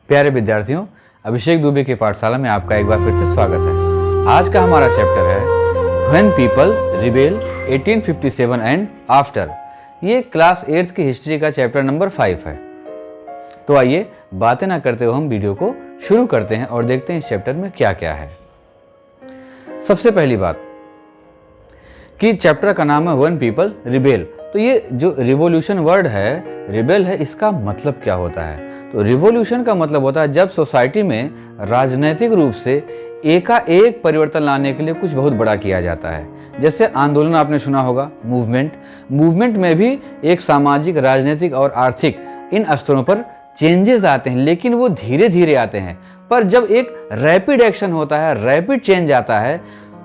प्यारे विद्यार्थियों, अभिषेक दुबे की पाठशाला में आपका एक बार फिर से स्वागत है। आज का हमारा चैप्टर है when people rebel 1857 and after. ये क्लास 8th की हिस्ट्री का चैप्टर नंबर 5 है। तो आइए बातें ना करते हुए हम वीडियो को शुरू करते हैं और देखते हैं इस चैप्टर में क्या क्या है। सबसे पहली बात कि चैप्टर का नाम है व्हेन पीपल रिबेल। तो ये जो रिवॉल्यूशन वर्ड है, रिबेल है, इसका मतलब क्या होता है? तो रिवॉल्यूशन का मतलब होता है जब सोसाइटी में राजनीतिक रूप से एकाएक परिवर्तन लाने के लिए कुछ बहुत बड़ा किया जाता है। जैसे आंदोलन आपने सुना होगा, मूवमेंट में भी एक सामाजिक, राजनीतिक और आर्थिक इन स्तरों पर चेंजेस आते हैं, लेकिन वो धीरे धीरे आते हैं। पर जब एक रैपिड एक्शन होता है, रैपिड चेंज आता है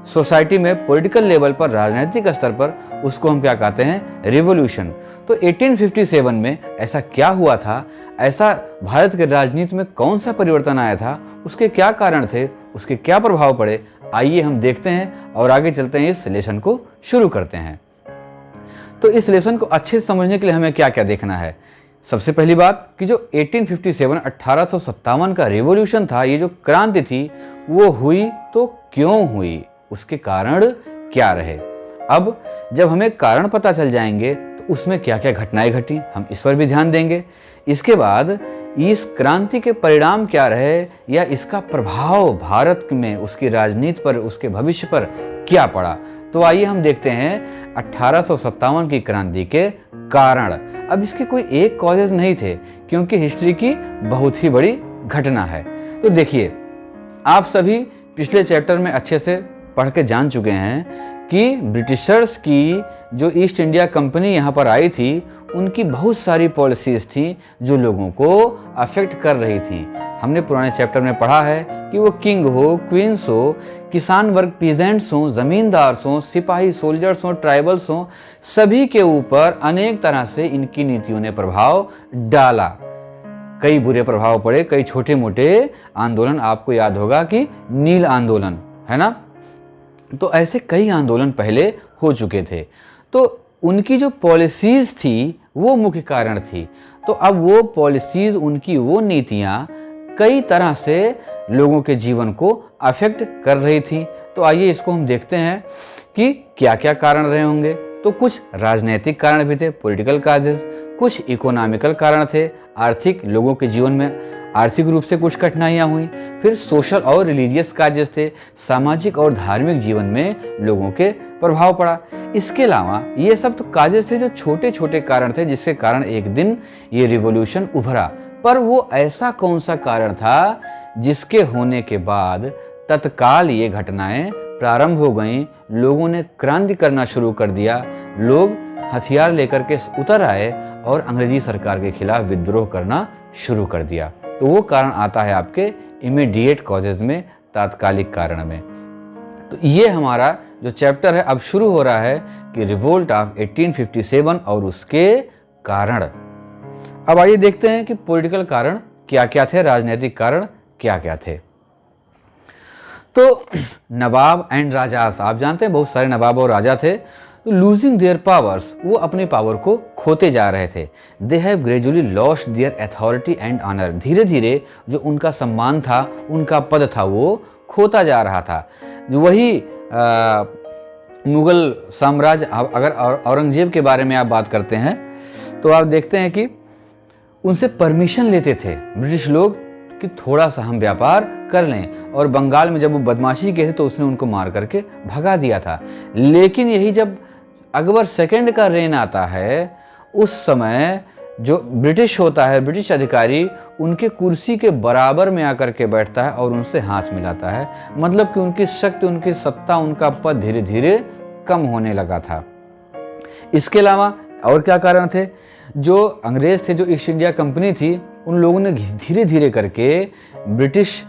सोसाइटी में, पॉलिटिकल लेवल पर, राजनीतिक स्तर पर, उसको हम क्या कहते हैं? रिवॉल्यूशन। तो 1857 में ऐसा क्या हुआ था? ऐसा भारत के राजनीति में कौन सा परिवर्तन आया था? उसके क्या कारण थे? उसके क्या प्रभाव पड़े? आइए हम देखते हैं और आगे चलते हैं, इस लेसन को शुरू करते हैं। तो इस लेसन को अच्छे से समझने के लिए हमें क्या क्या देखना है? सबसे पहली बात कि जो 1857 का रिवॉल्यूशन था, ये जो क्रांति थी, वो हुई तो क्यों हुई, उसके कारण क्या रहे। अब जब हमें कारण पता चल जाएंगे तो उसमें क्या क्या घटनाएं घटी, हम इस पर भी ध्यान देंगे। इसके बाद इस क्रांति के परिणाम क्या रहे या इसका प्रभाव भारत में, उसकी राजनीति पर, उसके भविष्य पर क्या पड़ा। तो आइए हम देखते हैं 1857 की क्रांति के कारण। अब इसके कोई एक कॉजेज नहीं थे, क्योंकि हिस्ट्री की बहुत ही बड़ी घटना है। तो देखिए, आप सभी पिछले चैप्टर में अच्छे से पढ़ के जान चुके हैं कि ब्रिटिशर्स की जो ईस्ट इंडिया कंपनी यहाँ पर आई थी, उनकी बहुत सारी पॉलिसीज थी जो लोगों को अफेक्ट कर रही थी। हमने पुराने चैप्टर में पढ़ा है कि वो किंग हो, क्वींस हो, किसान वर्ग, पीजेंट्स हो, जमींदार्स हो, सिपाही, सोल्जर्स हो, ट्राइबल्स हो, सभी के ऊपर अनेक तरह से इनकी नीतियों ने प्रभाव डाला। कई बुरे प्रभाव पड़े, कई छोटे मोटे आंदोलन, आपको याद होगा कि नील आंदोलन, है ना? तो ऐसे कई आंदोलन पहले हो चुके थे। तो उनकी जो पॉलिसीज थी वो मुख्य कारण थी। तो अब वो पॉलिसीज, उनकी वो नीतियां कई तरह से लोगों के जीवन को अफेक्ट कर रही थी। तो आइए इसको हम देखते हैं कि क्या क्या कारण रहे होंगे। तो कुछ राजनीतिक कारण भी थे, पॉलिटिकल काजेस, कुछ इकोनॉमिकल कारण थे, आर्थिक, लोगों के जीवन में आर्थिक रूप से कुछ कठिनाइयाँ हुई। फिर सोशल और रिलीजियस काजेस थे, सामाजिक और धार्मिक जीवन में लोगों के प्रभाव पड़ा। इसके अलावा ये सब तो काजेस थे जो छोटे छोटे कारण थे, जिसके कारण एक दिन ये रिवॉल्यूशन उभरा। पर वो ऐसा कौन सा कारण था जिसके होने के बाद तत्काल ये घटनाएं प्रारंभ हो गईं, लोगों ने क्रांति करना शुरू कर दिया, लोग हथियार लेकर के उतर आए और अंग्रेजी सरकार के खिलाफ विद्रोह करना शुरू कर दिया। तो वो कारण आता है आपके इमीडिएट कॉजेज में, तात्कालिक कारण में। तो ये हमारा जो चैप्टर है अब शुरू हो रहा है कि रिवोल्ट ऑफ 1857 और उसके कारण। अब आइए देखते हैं कि पॉलिटिकल कारण क्या क्या थे, राजनीतिक कारण क्या क्या थे। तो नवाब एंड राजास, आप जानते हैं बहुत सारे नवाब और राजा थे। लूजिंग देयर पावर्स, वो अपने पावर को खोते जा रहे थे। They have gradually lost their authority and honour, धीरे धीरे जो उनका सम्मान था, उनका पद था, वो खोता जा रहा था। जो वही मुगल साम्राज्य, अगर औरंगजेब के बारे में आप बात करते हैं तो आप देखते हैं कि उनसे परमिशन लेते थे ब्रिटिश लोग कि थोड़ा सा हम व्यापार कर लें, और बंगाल में जब वो बदमाशी किए थे तो उसने उनको मार करके भगा दिया था। लेकिन यही जब अकबर सेकंड का रेन आता है, उस समय जो ब्रिटिश होता है, ब्रिटिश अधिकारी उनके कुर्सी के बराबर में आकर के बैठता है और उनसे हाथ मिलाता है। मतलब कि उनकी शक्ति, उनकी सत्ता, उनका पद धीरे धीरे कम होने लगा था। इसके अलावा और क्या कारण थे? जो अंग्रेज थे, जो ईस्ट इंडिया कंपनी थी, उन लोगों ने धीरे धीरे करके ब्रिटिश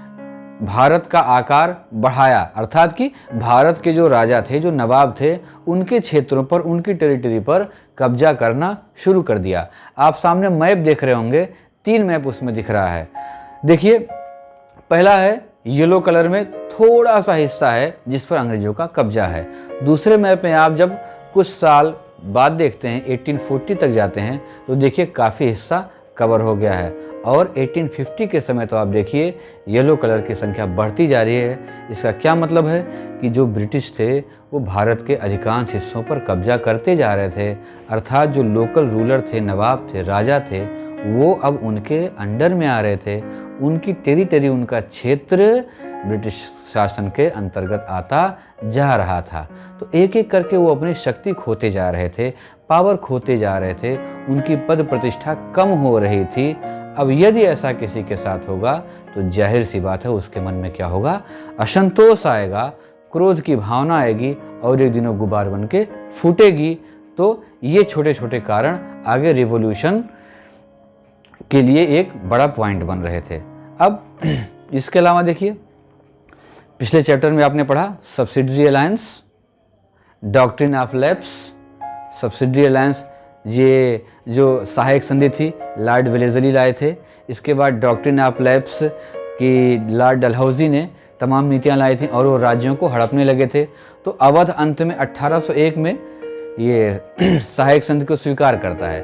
भारत का आकार बढ़ाया। अर्थात कि भारत के जो राजा थे, जो नवाब थे, उनके क्षेत्रों पर, उनकी टेरिटरी पर कब्जा करना शुरू कर दिया। आप सामने मैप देख रहे होंगे, 3 मैप उसमें दिख रहा है। देखिए, पहला है येलो कलर में, थोड़ा सा हिस्सा है जिस पर अंग्रेजों का कब्जा है। दूसरे मैप में आप जब कुछ साल बाद देखते हैं, 1840 तक जाते हैं, तो देखिए काफ़ी हिस्सा कवर हो गया है। और 1850 के समय तो आप देखिए येलो कलर की संख्या बढ़ती जा रही है। इसका क्या मतलब है कि जो ब्रिटिश थे वो भारत के अधिकांश हिस्सों पर कब्जा करते जा रहे थे, अर्थात जो लोकल रूलर थे, नवाब थे, राजा थे, वो अब उनके अंडर में आ रहे थे। उनकी टेरिटरी, उनका क्षेत्र ब्रिटिश शासन के अंतर्गत आता जा रहा था। तो एक एक करके वो अपनी शक्ति खोते जा रहे थे, पावर खोते जा रहे थे, उनकी पद प्रतिष्ठा कम हो रही थी। अब यदि ऐसा किसी के साथ होगा तो जाहिर सी बात है उसके मन में क्या होगा, असंतोष आएगा, क्रोध की भावना आएगी और एक दिनों गुबार बन के फूटेगी। तो ये छोटे छोटे कारण आगे रिवॉल्यूशन के लिए एक बड़ा पॉइंट बन रहे थे। अब इसके अलावा देखिए, पिछले चैप्टर में आपने पढ़ा subsidiary alliance, doctrine of lapse. Subsidiary alliance ये जो सहायक संधि थी लॉर्ड वेलेस्ली लाए थे। इसके बाद डॉक्ट्रिन ऑफ लैप्स की लॉर्ड डलहौजी ने तमाम नीतियां लाई थी और वो राज्यों को हड़पने लगे थे। तो अवध अंत में 1801 में ये सहायक संधि को स्वीकार करता है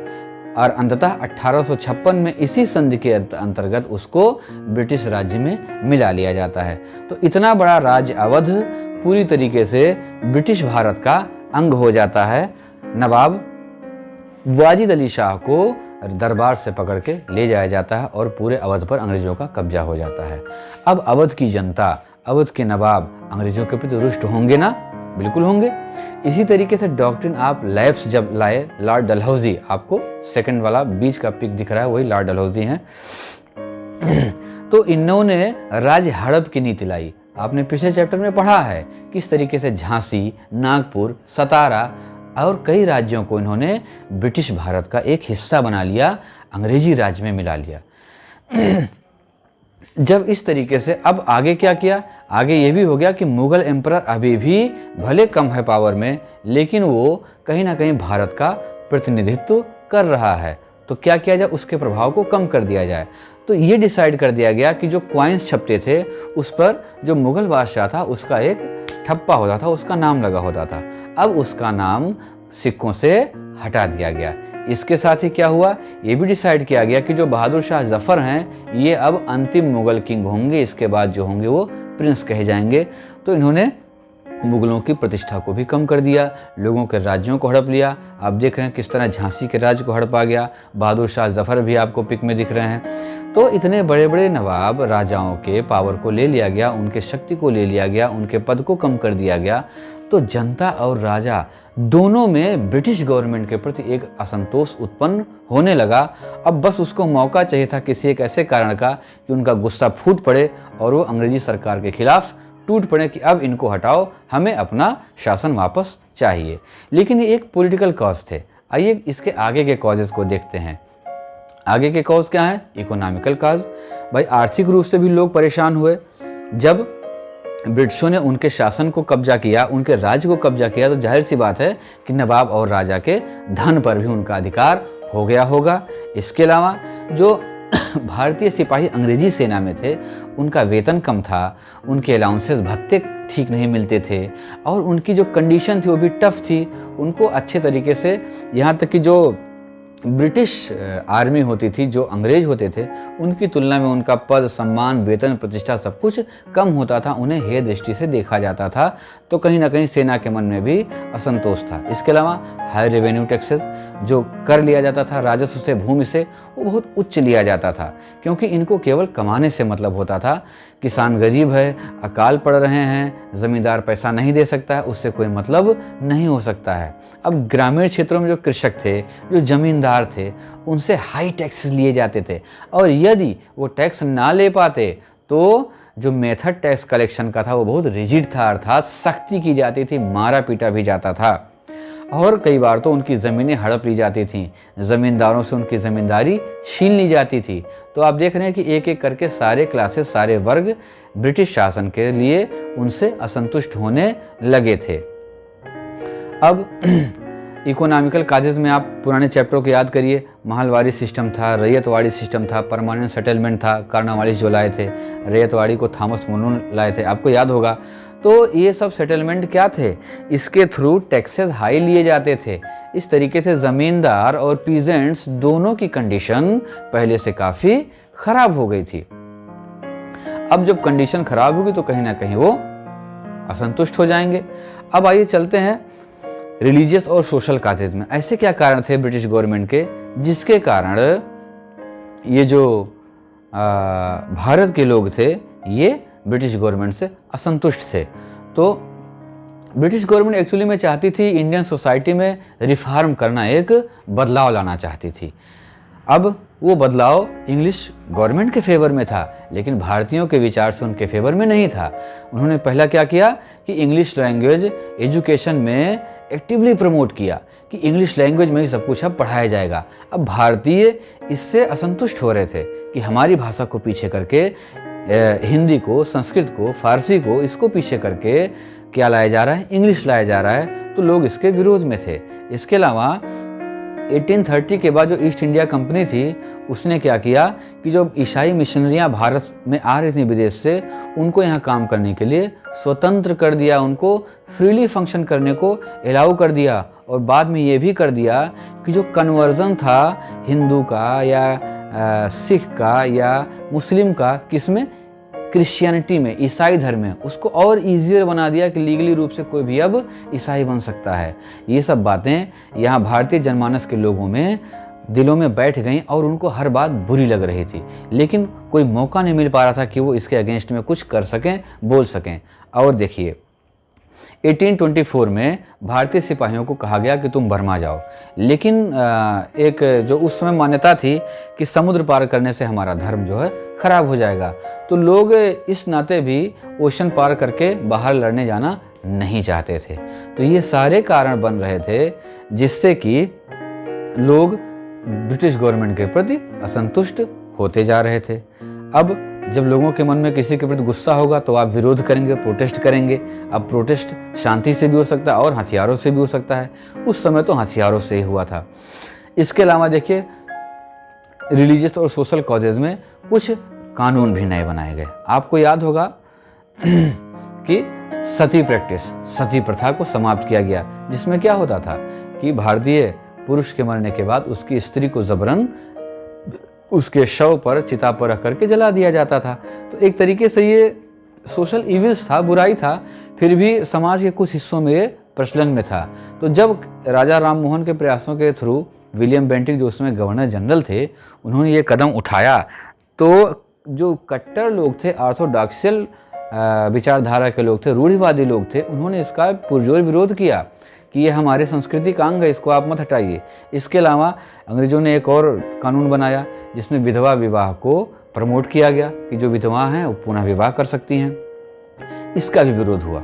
और अंततः 1856 में इसी संधि के अंतर्गत उसको ब्रिटिश राज्य में मिला लिया जाता है। तो इतना बड़ा राज्य अवध पूरी तरीके से ब्रिटिश भारत का अंग हो जाता है। नवाब वाजिद अली शाह को दरबार से पकड़ के ले जाया जाता है और पूरे अवध पर अंग्रेजों का कब्जा हो जाता है। अब अवध की जनता, अवध के नवाब अंग्रेजों के प्रति रुष्ट होंगे ना? बिल्कुल होंगे। इसी तरीके से डॉक्ट्रिन ऑफ लैप्स जब लाए लॉर्ड डलहौजी, आपको सेकंड वाला बीच का पिक दिख रहा है, वही लॉर्ड डलहौजी हैं। तो इन्होंने राज्य हड़प की नीति लाई। आपने पिछले चैप्टर में पढ़ा है किस तरीके से झांसी, नागपुर, सतारा और कई राज्यों को इन्होंने ब्रिटिश भारत का एक हिस्सा बना लिया, अंग्रेजी राज्य में मिला लिया। जब इस तरीके से अब आगे क्या किया, आगे ये भी हो गया कि मुगल एम्परर अभी भी भले कम है पावर में, लेकिन वो कहीं ना कहीं भारत का प्रतिनिधित्व कर रहा है। तो क्या किया जाए, उसके प्रभाव को कम कर दिया जाए। तो ये डिसाइड कर दिया गया कि जो कॉइन्स छपते थे उस पर जो मुगल बादशाह था उसका एक ठप्पा होता था, उसका नाम लगा होता था। अब उसका नाम सिक्कों से हटा दिया गया। इसके साथ ही क्या हुआ, ये भी डिसाइड किया गया कि जो बहादुर शाह जफ़र हैं ये अब अंतिम मुगल किंग होंगे, इसके बाद जो होंगे वो प्रिंस कहे जाएंगे। तो इन्होंने मुगलों की प्रतिष्ठा को भी कम कर दिया, लोगों के राज्यों को हड़प लिया। आप देख रहे हैं किस तरह झांसी के राज्य को हड़पा गया, बहादुर शाह जफ़र भी आपको पिक में दिख रहे हैं। तो इतने बड़े बड़े नवाब राजाओं के पावर को ले लिया गया, उनके शक्ति को ले लिया गया, उनके पद को कम कर दिया गया। तो जनता और राजा दोनों में ब्रिटिश गवर्नमेंट के प्रति एक असंतोष उत्पन्न होने लगा। अब बस उसको मौका चाहिए था किसी एक ऐसे कारण का कि उनका गुस्सा फूट पड़े और वो अंग्रेजी सरकार के खिलाफ टूट पड़े कि अब इनको हटाओ, हमें अपना शासन वापस चाहिए। लेकिन ये एक पॉलिटिकल कॉज थे। आइए इसके आगे के कॉजेज़ को देखते हैं। आगे के कॉज क्या है, इकोनॉमिकल कॉज। भाई आर्थिक रूप से भी लोग परेशान हुए। जब ब्रिटिशों ने उनके शासन को कब्जा किया, उनके राज्य को कब्जा किया, तो जाहिर सी बात है कि नवाब और राजा के धन पर भी उनका अधिकार हो गया होगा। इसके अलावा जो भारतीय सिपाही अंग्रेजी सेना में थे उनका वेतन कम था, उनके अलाउंसेस भत्ते ठीक नहीं मिलते थे और उनकी जो कंडीशन थी वो भी टफ थी। उनको अच्छे तरीके से, यहाँ तक कि जो ब्रिटिश आर्मी होती थी, जो अंग्रेज होते थे, उनकी तुलना में उनका पद, सम्मान, वेतन, प्रतिष्ठा सब कुछ कम होता था। उन्हें हेय दृष्टि से देखा जाता था। तो कहीं ना कहीं सेना के मन में भी असंतोष था। इसके अलावा हाई रेवेन्यू टैक्सेस जो कर लिया जाता था राजस्व से, भूमि से, वो बहुत उच्च लिया जाता था, क्योंकि इनको केवल कमाने से मतलब होता था। किसान गरीब है, अकाल पड़ रहे हैं, ज़मींदार पैसा नहीं दे सकता है, उससे कोई मतलब नहीं हो सकता है। अब ग्रामीण क्षेत्रों में जो कृषक थे, जो ज़मींदार थे, उनसे हाई टैक्सेस लिए जाते थे और यदि वो टैक्स ना ले पाते तो जो मेथड टैक्स कलेक्शन का था वो बहुत रिजिड था, अर्थात सख्ती की जाती थी, मारा पीटा भी जाता था और कई बार तो उनकी ज़मीनें हड़प ली जाती थीं, ज़मींदारों से उनकी ज़मींदारी छीन ली जाती थी। तो आप देख रहे हैं कि एक एक करके सारे क्लासेस, सारे वर्ग ब्रिटिश शासन के लिए उनसे असंतुष्ट होने लगे थे। अब इकोनॉमिकल काजेज़ में आप पुराने चैप्टरों को याद करिए। महलवाड़ी सिस्टम था, रैयतवाड़ी सिस्टम था, परमानेंट सेटलमेंट था, कार्नवालिस जो लाए थे, रैयतवाड़ी को थॉमस मुनरो लाए थे, आपको याद होगा। तो ये सब सेटलमेंट क्या थे, इसके थ्रू टैक्सेस हाई लिए जाते थे। इस तरीके से ज़मींदार और पीजेंट्स दोनों की कंडीशन पहले से काफ़ी खराब हो गई थी। अब जब कंडीशन खराब होगी तो कहीं ना कहीं वो असंतुष्ट हो जाएंगे। अब आइए चलते हैं रिलीजियस और सोशल काजेज में। ऐसे क्या कारण थे ब्रिटिश गवर्नमेंट के जिसके कारण ये जो भारत के लोग थे ये ब्रिटिश गवर्नमेंट से असंतुष्ट थे। तो ब्रिटिश गवर्नमेंट एक्चुअली में चाहती थी इंडियन सोसाइटी में रिफॉर्म करना, एक बदलाव लाना चाहती थी। अब वो बदलाव इंग्लिश गवर्नमेंट के फेवर में था, लेकिन भारतीयों के विचार से उनके फेवर में नहीं था। उन्होंने पहला क्या किया कि इंग्लिश लैंग्वेज एजुकेशन में एक्टिवली प्रमोट किया कि इंग्लिश लैंग्वेज में ही सब कुछ अब पढ़ाया जाएगा। अब भारतीय इससे असंतुष्ट हो रहे थे कि हमारी भाषा को पीछे करके हिंदी को, संस्कृत को, फारसी को, इसको पीछे करके क्या लाया जा रहा है, इंग्लिश लाया जा रहा है। तो लोग इसके विरोध में थे। इसके अलावा 1830 के बाद जो ईस्ट इंडिया कंपनी थी उसने क्या किया कि जो ईसाई मिशनरियाँ भारत में आ रही थी विदेश से, उनको यहाँ काम करने के लिए स्वतंत्र कर दिया, उनको फ्रीली फंक्शन करने को अलाउ कर दिया। और बाद में ये भी कर दिया कि जो कन्वर्जन था हिंदू का या सिख का या मुस्लिम का, किसमें, क्रिश्चियनिटी में, ईसाई धर्म में, उसको और ईजियर बना दिया कि लीगली रूप से कोई भी अब ईसाई बन सकता है। ये सब बातें यहाँ भारतीय जनमानस के लोगों में दिलों में बैठ गईं और उनको हर बात बुरी लग रही थी, लेकिन कोई मौका नहीं मिल पा रहा था कि वो इसके अगेंस्ट में कुछ कर सकें, बोल सकें। और देखिए 1824 में भारतीय सिपाहियों को कहा गया कि तुम बर्मा जाओ, लेकिन एक जो उस समय मान्यता थी कि समुद्र पार करने से हमारा धर्म जो है खराब हो जाएगा, तो लोग इस नाते भी ओशन पार करके बाहर लड़ने जाना नहीं चाहते थे। तो ये सारे कारण बन रहे थे जिससे कि लोग ब्रिटिश गवर्नमेंट के प्रति असंतुष्ट होते जा रहे थे। अब जब लोगों के मन में किसी के प्रति गुस्सा होगा तो आप विरोध करेंगे, प्रोटेस्ट करेंगे। अब प्रोटेस्ट शांति से भी हो सकता है और हथियारों से भी हो सकता है। उस समय तो हथियारों से ही हुआ था। इसके अलावा देखिए रिलीजियस और सोशल कॉजेज में कुछ कानून भी नए बनाए गए। आपको याद होगा कि सती प्रैक्टिस, सती प्रथा को समाप्त किया गया, जिसमें क्या होता था कि भारतीय पुरुष के मरने के बाद उसकी स्त्री को जबरन उसके शव पर, चिता पर रख करके जला दिया जाता था। तो एक तरीके से ये सोशल इविल्स था, बुराई था, फिर भी समाज के कुछ हिस्सों में ये प्रचलन में था। तो जब राजा राम मोहन के प्रयासों के थ्रू विलियम बेंटिक जो उसमें गवर्नर जनरल थे, उन्होंने ये कदम उठाया, तो जो कट्टर लोग थे, ऑर्थोडॉक्सियल विचारधारा के लोग थे, रूढ़िवादी लोग थे, उन्होंने इसका पुरजोर विरोध किया कि ये हमारे संस्कृति का अंग है, इसको आप मत हटाइए। इसके अलावा अंग्रेजों ने एक और कानून बनाया जिसमें विधवा विवाह को प्रमोट किया गया कि जो विधवा हैं वो पुनः विवाह कर सकती हैं। इसका भी विरोध हुआ।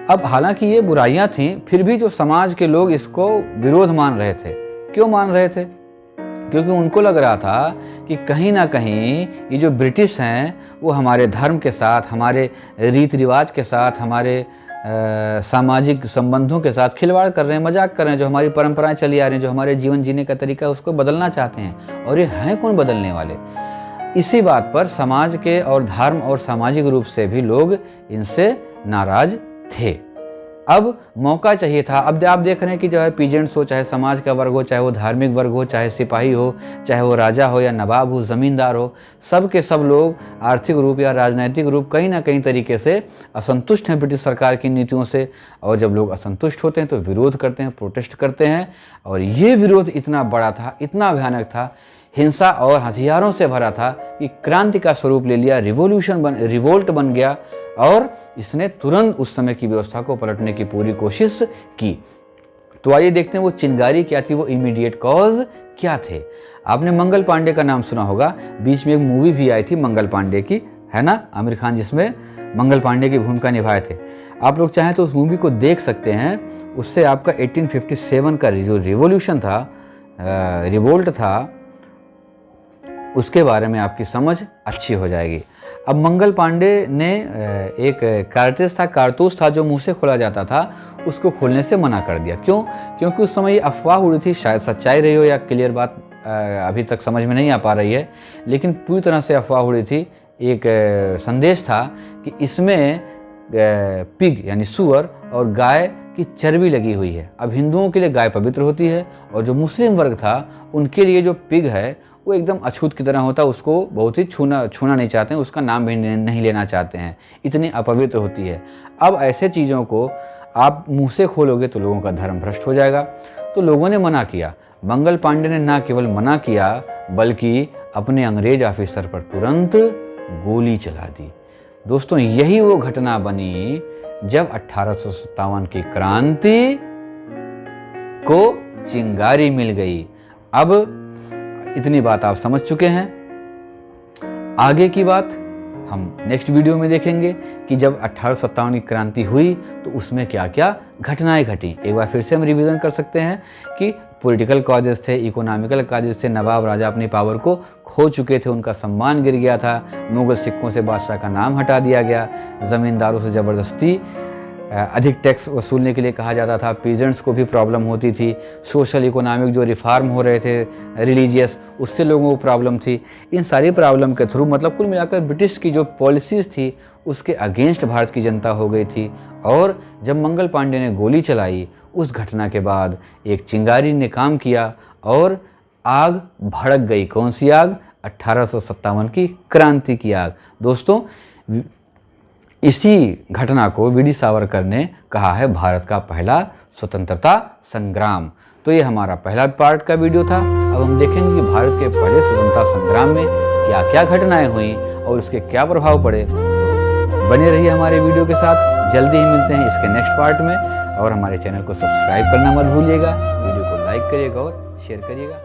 अब हालांकि ये बुराइयां थीं, फिर भी जो समाज के लोग इसको विरोध मान रहे थे। क्यों मान रहे थे? क्योंकि उनको लग रहा था कि कहीं ना कहीं ये जो ब्रिटिश हैं वो हमारे धर्म के साथ, हमारे रीति रिवाज के साथ, हमारे सामाजिक संबंधों के साथ खिलवाड़ कर रहे हैं, मजाक कर रहे हैं। जो हमारी परंपराएं चली आ रही हैं, जो हमारे जीवन जीने का तरीका है, उसको बदलना चाहते हैं। और ये हैं कौन बदलने वाले? इसी बात पर समाज के और धर्म और सामाजिक रूप से भी लोग इनसे नाराज थे। अब मौका चाहिए था। अब आप देख रहे हैं कि जो है पीजेंट्स हो, चाहे समाज का वर्ग हो, चाहे वो धार्मिक वर्ग हो, चाहे सिपाही हो, चाहे वो राजा हो या नवाब हो, ज़मींदार हो, सब के सब लोग आर्थिक रूप या राजनीतिक रूप कहीं ना कहीं तरीके से असंतुष्ट हैं ब्रिटिश सरकार की नीतियों से। और जब लोग असंतुष्ट होते हैं तो विरोध करते हैं, प्रोटेस्ट करते हैं। और ये विरोध इतना बड़ा था, इतना भयानक था, हिंसा और हथियारों से भरा था कि क्रांति का स्वरूप ले लिया, रिवोल्ट बन गया। और इसने तुरंत उस समय की व्यवस्था को पलटने की पूरी कोशिश की। तो आइए देखते हैं वो चिंगारी क्या थी, वो इमीडिएट कॉज क्या थे। आपने मंगल पांडे का नाम सुना होगा, बीच में एक मूवी भी आई थी मंगल पांडे की, है ना, आमिर खान, जिसमें मंगल पांडे की भूमिका निभाए थे। आप लोग चाहें तो उस मूवी को देख सकते हैं। उससे आपका 1857 का जो रिवोल्यूशन था, रिवोल्ट था, उसके बारे में आपकी समझ अच्छी हो जाएगी। अब मंगल पांडे ने एक कारतूस था जो मुंह से खोला जाता था, उसको खोलने से मना कर दिया। क्यों? क्योंकि उस समय ये अफवाह उड़ी थी, शायद सच्चाई रही हो या क्लियर बात अभी तक समझ में नहीं आ पा रही है, लेकिन पूरी तरह से अफवाह उड़ी थी। एक संदेश था कि इसमें पिग यानी सूअर और गाय की चर्बी लगी हुई है। अब हिंदुओं के लिए गाय पवित्र होती है और जो मुस्लिम वर्ग था उनके लिए जो पिग है वो एकदम अछूत की तरह होता है, उसको बहुत ही छूना नहीं चाहते हैं, उसका नाम भी नहीं लेना चाहते हैं, इतनी अपवित्र होती है। अब ऐसे चीज़ों को आप मुंह से खोलोगे तो लोगों का धर्म भ्रष्ट हो जाएगा। तो लोगों ने मना किया। मंगल पांडे ने ना केवल मना किया बल्कि अपने अंग्रेज ऑफिसर पर तुरंत गोली चला दी। दोस्तों, यही वो घटना बनी जब 1857 की क्रांति को चिंगारी मिल गई। अब इतनी बात आप समझ चुके हैं। आगे की बात हम नेक्स्ट वीडियो में देखेंगे कि जब 1857 की क्रांति हुई तो उसमें क्या क्या घटनाएं घटी। एक बार फिर से हम रिवीजन कर सकते हैं कि पॉलिटिकल कॉजेस थे, इकोनॉमिकल कॉजेस थे, नवाब राजा अपनी पावर को खो चुके थे, उनका सम्मान गिर गया था, मुगल सिक्कों से बादशाह का नाम हटा दिया गया, ज़मींदारों से ज़बरदस्ती अधिक टैक्स वसूलने के लिए कहा जाता था, पीजेंट्स को भी प्रॉब्लम होती थी, सोशल इकोनॉमिक जो रिफॉर्म हो रहे थे रिलीजियस, उससे लोगों को प्रॉब्लम थी। इन सारी प्रॉब्लम के थ्रू मतलब कुल मिलाकर ब्रिटिश की जो पॉलिसीज़ थी उसके अगेंस्ट भारत की जनता हो गई थी। और जब मंगल पांडे ने गोली चलाई उस घटना के बाद एक चिंगारी ने काम किया और आग भड़क गई। कौन सी आग? 1857 की क्रांति की आग। दोस्तों, इसी घटना को वी डी सावरकर ने कहा है भारत का पहला स्वतंत्रता संग्राम। तो ये हमारा पहला पार्ट का वीडियो था। अब हम देखेंगे कि भारत के पहले स्वतंत्रता संग्राम में क्या क्या घटनाएं हुई और उसके क्या प्रभाव पड़े। बने रहिए हमारे वीडियो के साथ, जल्दी ही मिलते हैं इसके नेक्स्ट पार्ट में। और हमारे चैनल को सब्सक्राइब करना मत भूलिएगा, वीडियो को लाइक करिएगा और शेयर करिएगा।